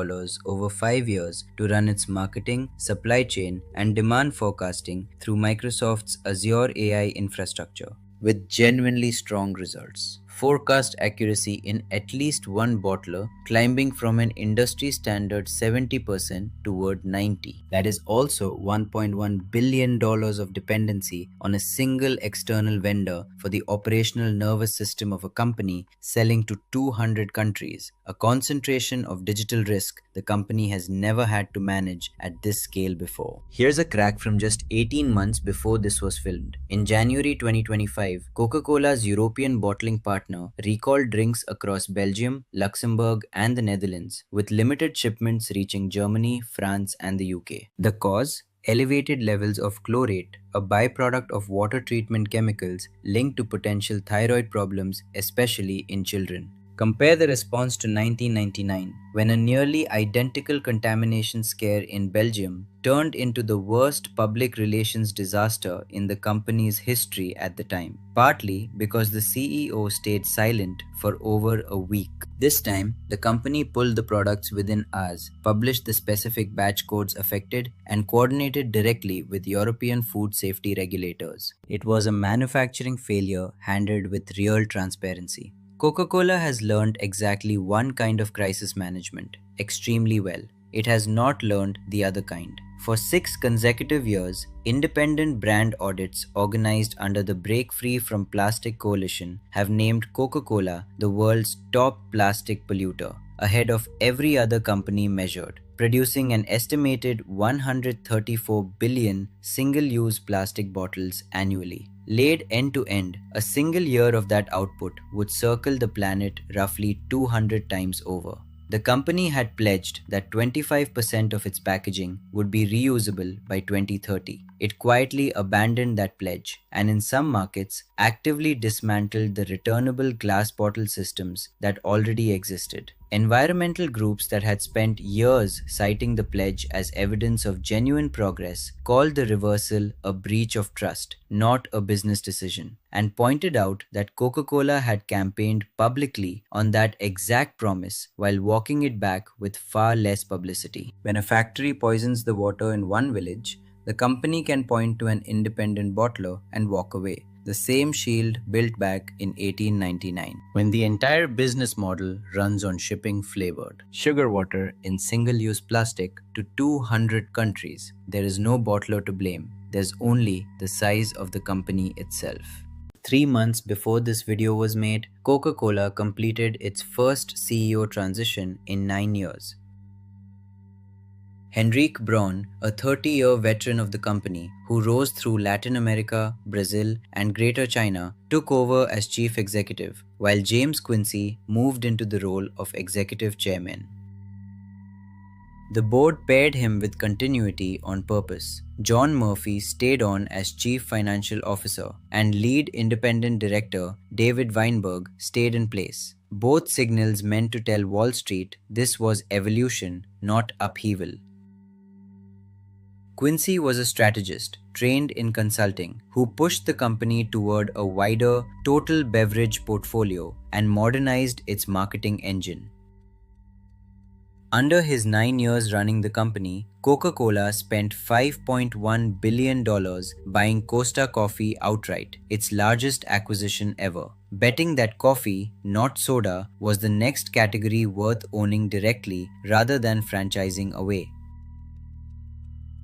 over 5 years to run its marketing, supply chain, and demand forecasting through Microsoft's Azure AI infrastructure, with genuinely strong results. Forecast accuracy in at least one bottler climbing from an industry standard 70% toward 90%. That is also $1.1 billion of dependency on a single external vendor for the operational nervous system of a company selling to 200 countries, a concentration of digital risk the company has never had to manage at this scale before. Here's a crack from just 18 months before this was filmed. In January 2025, Coca-Cola's European bottling partner recalled drinks across Belgium, Luxembourg, and the Netherlands, with limited shipments reaching Germany, France, and the UK. The cause? Elevated levels of chlorate, a byproduct of water treatment chemicals linked to potential thyroid problems, especially in children. Compare the response to 1999, when a nearly identical contamination scare in Belgium turned into the worst public relations disaster in the company's history at the time, partly because the CEO stayed silent for over a week. This time, the company pulled the products within hours, published the specific batch codes affected, and coordinated directly with European food safety regulators. It was a manufacturing failure handled with real transparency. Coca-Cola has learned exactly one kind of crisis management extremely well. It has not learned the other kind. For 6 consecutive years, independent brand audits organized under the Break Free from Plastic Coalition have named Coca-Cola the world's top plastic polluter, ahead of every other company measured, producing an estimated 134 billion single-use plastic bottles annually. Laid end to end, a single year of that output would circle the planet roughly 200 times over. The company had pledged that 25% of its packaging would be reusable by 2030. It quietly abandoned that pledge and in some markets actively dismantled the returnable glass bottle systems that already existed. Environmental groups that had spent years citing the pledge as evidence of genuine progress called the reversal a breach of trust, not a business decision, and pointed out that Coca-Cola had campaigned publicly on that exact promise while walking it back with far less publicity. When a factory poisons the water in one village, the company can point to an independent bottler and walk away. The same shield built back in 1899, when the entire business model runs on shipping flavored sugar water in single-use plastic to 200 countries. There is no bottler to blame. There's only the size of the company itself. 3 months before this video was made, Coca-Cola completed its first CEO transition in 9 years. Henrique Braun, a 30-year veteran of the company who rose through Latin America, Brazil, and Greater China, took over as chief executive, while James Quincy moved into the role of executive chairman. The board paired him with continuity on purpose. John Murphy stayed on as chief financial officer, and lead independent director David Weinberg stayed in place. Both signals meant to tell Wall Street this was evolution, not upheaval. Quincy was a strategist trained in consulting who pushed the company toward a wider total beverage portfolio and modernized its marketing engine. Under his 9 years running the company, Coca-Cola spent $5.1 billion buying Costa Coffee outright, its largest acquisition ever, betting that coffee, not soda, was the next category worth owning directly rather than franchising away.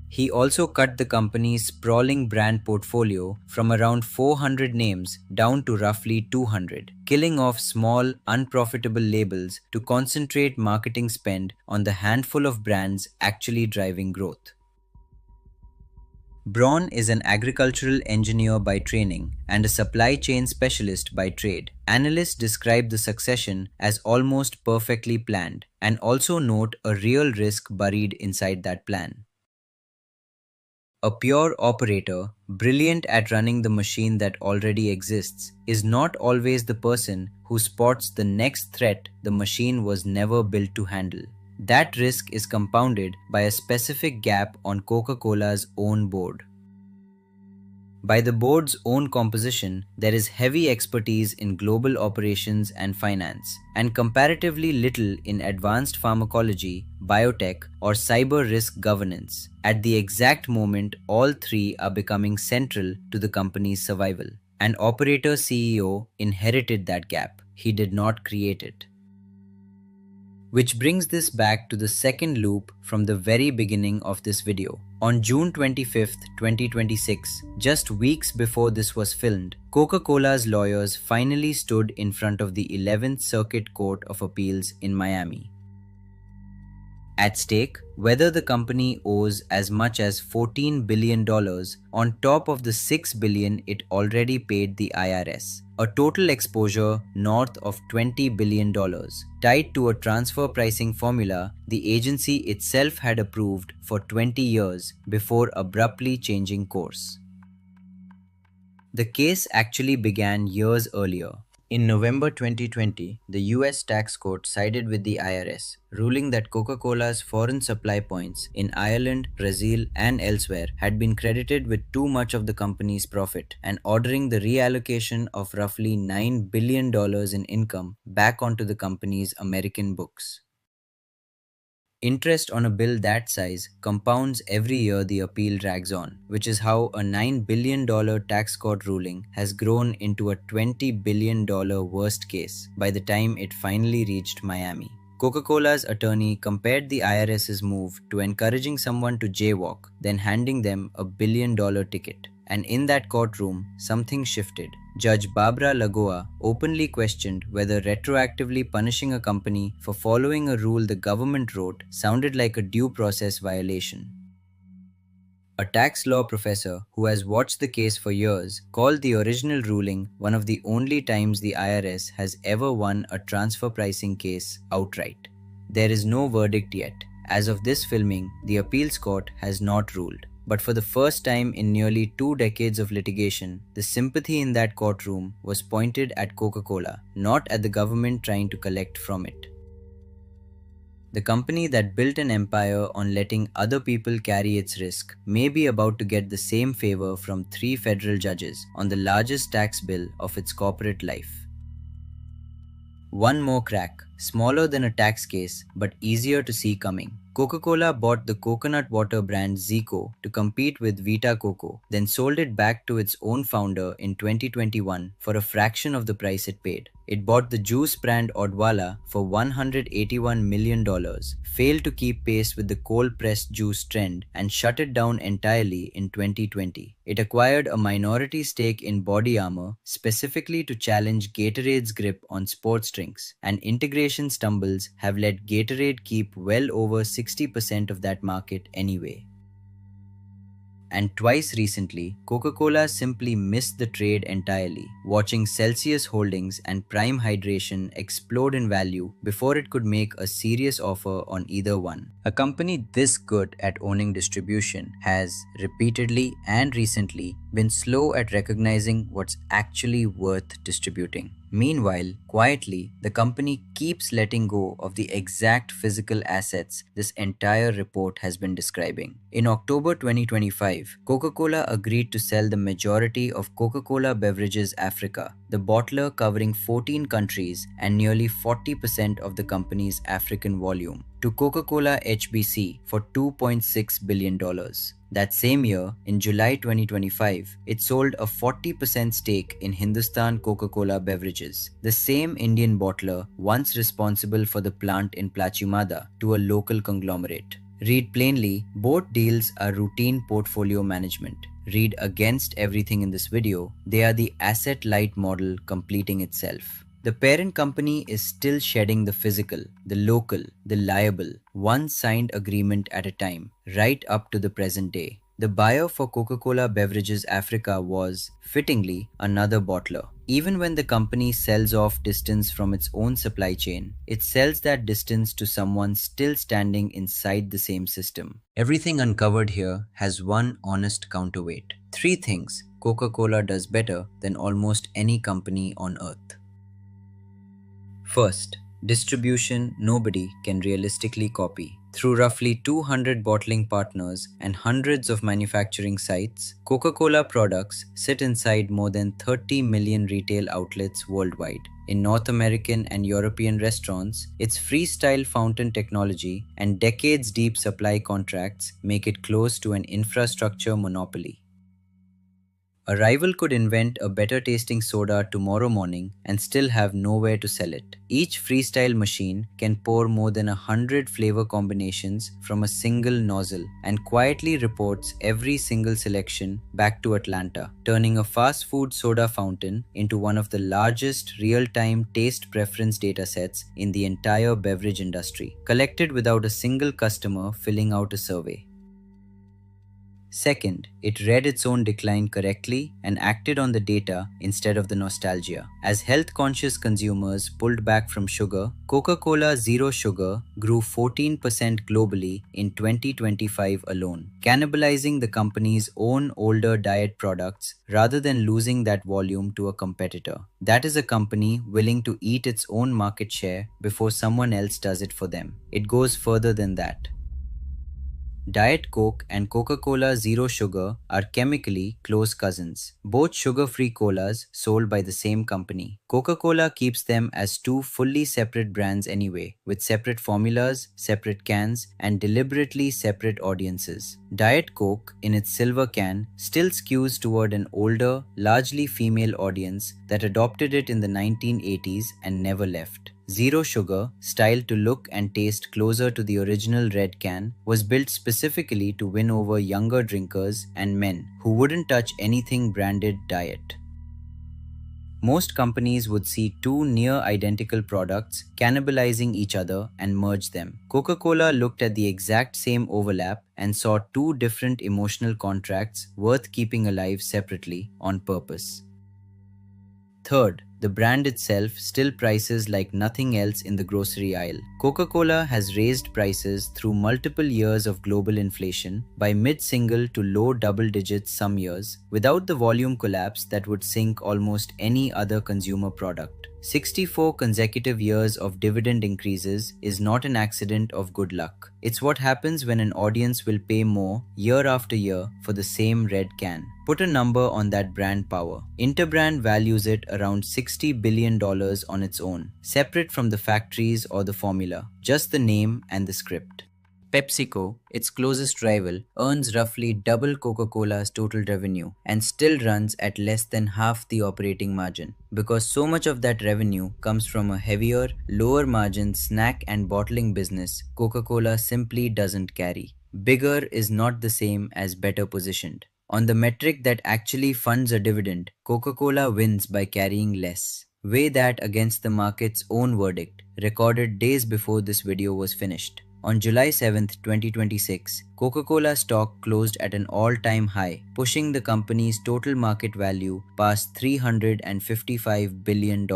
He also cut the company's sprawling brand portfolio from around 400 names down to roughly 200, killing off small, unprofitable labels to concentrate marketing spend on the handful of brands actually driving growth. Braun is an agricultural engineer by training and a supply chain specialist by trade. Analysts describe the succession as almost perfectly planned and also note a real risk buried inside that plan. A pure operator, brilliant at running the machine that already exists, is not always the person who spots the next threat the machine was never built to handle. That risk is compounded by a specific gap on Coca-Cola's own board. By the board's own composition, there is heavy expertise in global operations and finance, and comparatively little in advanced pharmacology, biotech, or cyber risk governance. At the exact moment, all three are becoming central to the company's survival. An operator CEO inherited that gap. He did not create it. Which brings this back to the second loop from the very beginning of this video. On June 25th, 2026, just weeks before this was filmed, Coca-Cola's lawyers finally stood in front of the 11th Circuit Court of Appeals in Miami. At stake, whether the company owes as much as $14 billion on top of the $6 billion it already paid the IRS, a total exposure north of $20 billion, tied to a transfer pricing formula the agency itself had approved for 20 years before abruptly changing course. The case actually began years earlier. In November 2020, the US tax court sided with the IRS, ruling that Coca-Cola's foreign supply points in Ireland, Brazil, and elsewhere had been credited with too much of the company's profit and ordering the reallocation of roughly $9 billion in income back onto the company's American books. Interest on a bill that size compounds every year the appeal drags on, which is how a $9 billion tax court ruling has grown into a $20 billion worst case by the time it finally reached Miami. Coca-Cola's attorney compared the IRS's move to encouraging someone to jaywalk, then handing them a $1 billion ticket. And in that courtroom, something shifted. Judge Barbara Lagoa openly questioned whether retroactively punishing a company for following a rule the government wrote sounded like a due process violation. A tax law professor who has watched the case for years called the original ruling one of the only times the IRS has ever won a transfer pricing case outright. There is no verdict yet. As of this filming, the appeals court has not ruled. But for the first time in nearly 2 decades of litigation, the sympathy in that courtroom was pointed at Coca-Cola, not at the government trying to collect from it. The company that built an empire on letting other people carry its risk may be about to get the same favor from 3 federal judges on the largest tax bill of its corporate life. One more crack, smaller than a tax case but easier to see coming. Coca-Cola bought the coconut water brand Zico to compete with Vita Coco, then sold it back to its own founder in 2021 for a fraction of the price it paid. It bought the juice brand Odwalla for $181 million, failed to keep pace with the cold-pressed juice trend, and shut it down entirely in 2020. It acquired a minority stake in Body Armor specifically to challenge Gatorade's grip on sports drinks, and integration stumbles have let Gatorade keep well over 60% of that market anyway. And twice recently, Coca-Cola simply missed the trade entirely, watching Celsius Holdings and Prime Hydration explode in value before it could make a serious offer on either one. A company this good at owning distribution has, repeatedly and recently, been slow at recognizing what's actually worth distributing. Meanwhile, quietly, the company keeps letting go of the exact physical assets this entire report has been describing. In October 2025, Coca-Cola agreed to sell the majority of Coca-Cola Beverages Africa, the bottler covering 14 countries and nearly 40% of the company's African volume, to Coca-Cola HBC for $2.6 billion. That same year, in July 2025, it sold a 40% stake in Hindustan Coca-Cola Beverages, the same Indian bottler once responsible for the plant in Plachimada, to a local conglomerate. Read plainly, both deals are routine portfolio management. Read against everything in this video, they are the asset-light model completing itself. The parent company is still shedding the physical, the local, the liable, one signed agreement at a time, right up to the present day. The buyer for Coca-Cola Beverages Africa was, fittingly, another bottler. Even when the company sells off distance from its own supply chain, it sells that distance to someone still standing inside the same system. Everything uncovered here has one honest counterweight. Three things Coca-Cola does better than almost any company on earth. First, distribution nobody can realistically copy. Through roughly 200 bottling partners and hundreds of manufacturing sites, Coca-Cola products sit inside more than 30 million retail outlets worldwide. In North American and European restaurants, its freestyle fountain technology and decades-deep supply contracts make it close to an infrastructure monopoly. A rival could invent a better tasting soda tomorrow morning and still have nowhere to sell it. Each freestyle machine can pour more than 100 flavor combinations from a single nozzle and quietly reports every single selection back to Atlanta, turning a fast food soda fountain into one of the largest real-time taste preference datasets in the entire beverage industry, collected without a single customer filling out a survey. Second, it read its own decline correctly and acted on the data instead of the nostalgia. As health-conscious consumers pulled back from sugar, Coca-Cola Zero Sugar grew 14% globally in 2025 alone, cannibalizing the company's own older diet products rather than losing that volume to a competitor. That is a company willing to eat its own market share before someone else does it for them. It goes further than that. Diet Coke and Coca-Cola Zero Sugar are chemically close cousins, both sugar-free colas sold by the same company. Coca-Cola keeps them as two fully separate brands anyway, with separate formulas, separate cans, and deliberately separate audiences. Diet Coke, in its silver can, still skews toward an older, largely female audience that adopted it in the 1980s and never left. Zero Sugar, styled to look and taste closer to the original red can, was built specifically to win over younger drinkers and men who wouldn't touch anything branded diet. Most companies would see two near-identical products cannibalizing each other and merge them. Coca-Cola looked at the exact same overlap and saw two different emotional contracts worth keeping alive separately on purpose. Third, the brand itself still prices like nothing else in the grocery aisle. Coca-Cola has raised prices through multiple years of global inflation by mid-single to low double digits some years, without the volume collapse that would sink almost any other consumer product. 64 consecutive years of dividend increases is not an accident of good luck. It's what happens when an audience will pay more year after year for the same red can. Put a number on that brand power. Interbrand values it around $60 billion on its own, separate from the factories or the formula, just the name and the script. PepsiCo, its closest rival, earns roughly double Coca-Cola's total revenue and still runs at less than half the operating margin, because so much of that revenue comes from a heavier, lower margin snack and bottling business Coca-Cola simply doesn't carry. Bigger is not the same as better positioned. On the metric that actually funds a dividend, Coca-Cola wins by carrying less. Weigh that against the market's own verdict, recorded days before this video was finished. On July 7, 2026, Coca-Cola stock closed at an all-time high, pushing the company's total market value past $355 billion.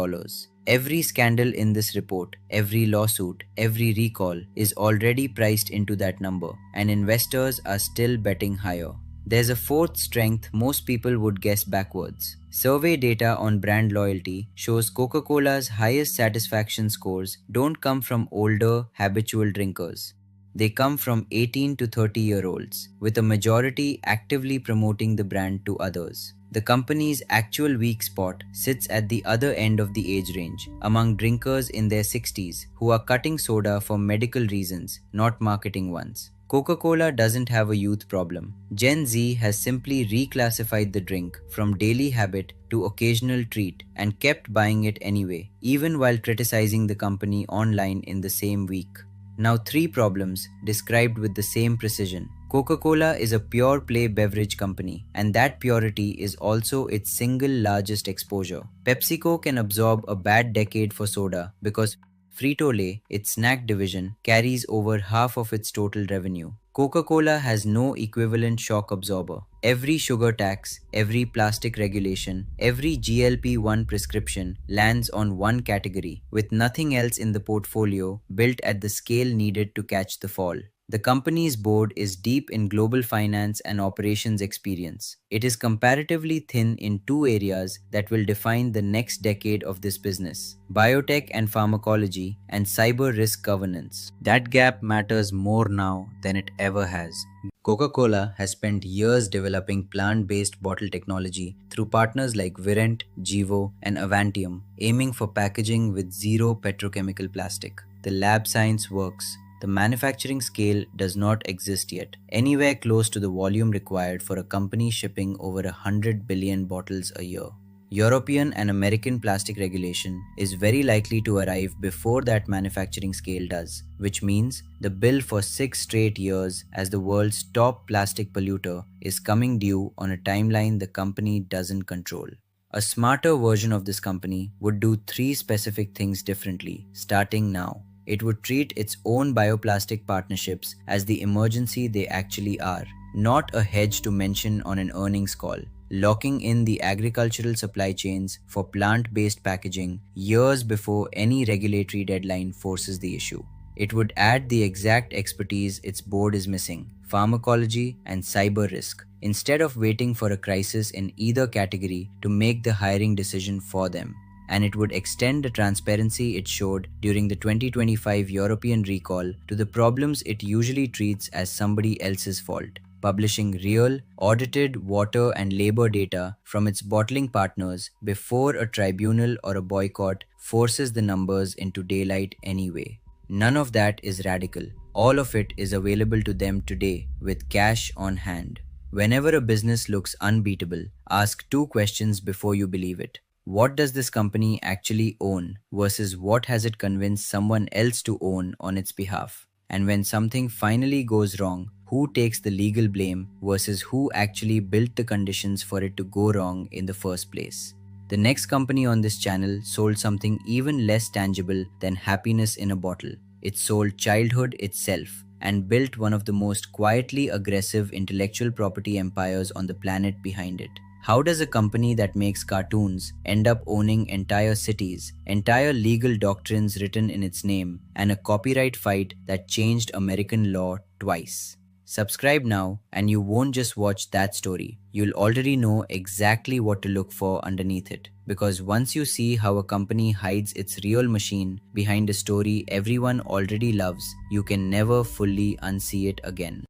Every scandal in this report, every lawsuit, every recall is already priced into that number, and investors are still betting higher. There's a fourth strength most people would guess backwards. Survey data on brand loyalty shows Coca-Cola's highest satisfaction scores don't come from older, habitual drinkers. They come from 18 to 30-year-olds, with a majority actively promoting the brand to others. The company's actual weak spot sits at the other end of the age range, among drinkers in their 60s who are cutting soda for medical reasons, not marketing ones. Coca-Cola doesn't have a youth problem. Gen Z has simply reclassified the drink from daily habit to occasional treat and kept buying it anyway, even while criticizing the company online in the same week. Now, three problems described with the same precision. Coca-Cola is a pure play beverage company, and that purity is also its single largest exposure. PepsiCo can absorb a bad decade for soda because Frito-Lay, its snack division, carries over half of its total revenue. Coca-Cola has no equivalent shock absorber. Every sugar tax, every plastic regulation, every GLP-1 prescription lands on one category, with nothing else in the portfolio built at the scale needed to catch the fall. The company's board is deep in global finance and operations experience. It is comparatively thin in two areas that will define the next decade of this business: biotech and pharmacology, and cyber risk governance. That gap matters more now than it ever has. Coca-Cola has spent years developing plant-based bottle technology through partners like Virent, Gevo, and Avantium, aiming for packaging with zero petrochemical plastic. The lab science works. The manufacturing scale does not exist yet, anywhere close to the volume required for a company shipping over 100 billion bottles a year. European and American plastic regulation is very likely to arrive before that manufacturing scale does, which means the bill for 6 straight years as the world's top plastic polluter is coming due on a timeline the company doesn't control. A smarter version of this company would do 3 specific things differently, starting now. It would treat its own bioplastic partnerships as the emergency they actually are, not a hedge to mention on an earnings call, locking in the agricultural supply chains for plant-based packaging years before any regulatory deadline forces the issue. It would add the exact expertise its board is missing: pharmacology and cyber risk, instead of waiting for a crisis in either category to make the hiring decision for them. And it would extend the transparency it showed during the 2025 European recall to the problems it usually treats as somebody else's fault, publishing real, audited water and labor data from its bottling partners before a tribunal or a boycott forces the numbers into daylight anyway. None of that is radical. All of it is available to them today with cash on hand. Whenever a business looks unbeatable, ask 2 questions before you believe it. What does this company actually own versus what has it convinced someone else to own on its behalf? And when something finally goes wrong, who takes the legal blame versus who actually built the conditions for it to go wrong in the first place? The next company on this channel sold something even less tangible than happiness in a bottle. It sold childhood itself and built one of the most quietly aggressive intellectual property empires on the planet behind it. How does a company that makes cartoons end up owning entire cities, entire legal doctrines written in its name, and a copyright fight that changed American law twice? Subscribe now and you won't just watch that story. You'll already know exactly what to look for underneath it. Because once you see how a company hides its real machine behind a story everyone already loves, you can never fully unsee it again.